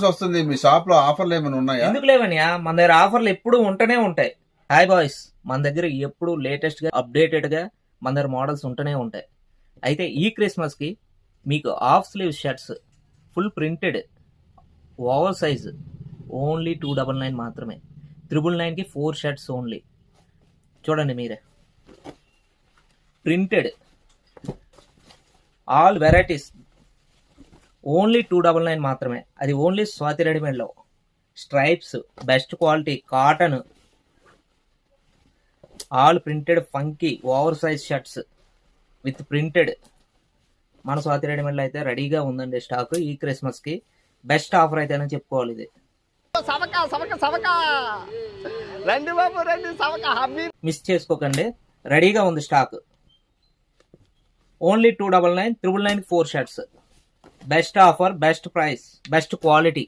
వస్తుంది మీ షాప్ లో ఆఫర్లు ఏమైనా ఉన్నాయా? ఎందుకు లేవనియా, మన దగ్గర ఆఫర్లు ఎప్పుడు ఉంటూనే ఉంటాయి. హాయ్ బాయ్స్, మన దగ్గర ఎప్పుడు లేటెస్ట్ గా అప్డేటెడ్ గా మన దగ్గర మోడల్స్ ఉంటూనే ఉంటాయి. అయితే ఈ క్రిస్మస్ కి మీకు half slew shirts full printed over size only 299 మాత్రమే. 999 కి 4 షర్ట్స్ ఓన్లీ. చూడండి మీరే, ప్రింటెడ్ ఆల్ వెరైటీస్ ఓన్లీ 299 మాత్రమే. అది ఓన్లీ స్వాతి రెడీమేడ్లో. Stripes, best quality cotton, all printed funky over size shirts with printed మన స్వాతి రెడీమేడ్లో అయితే రెడీగా ఉందండి స్టాక్. ఈ క్రిస్మస్కి బెస్ట్ ఆఫర్ అయితేనే చెప్పుకోవాలి. ఇది మిస్ చేసుకోకండి, రెడీగా ఉంది stock. Only 299, 999 4 shirts. Best offer, best price, best quality.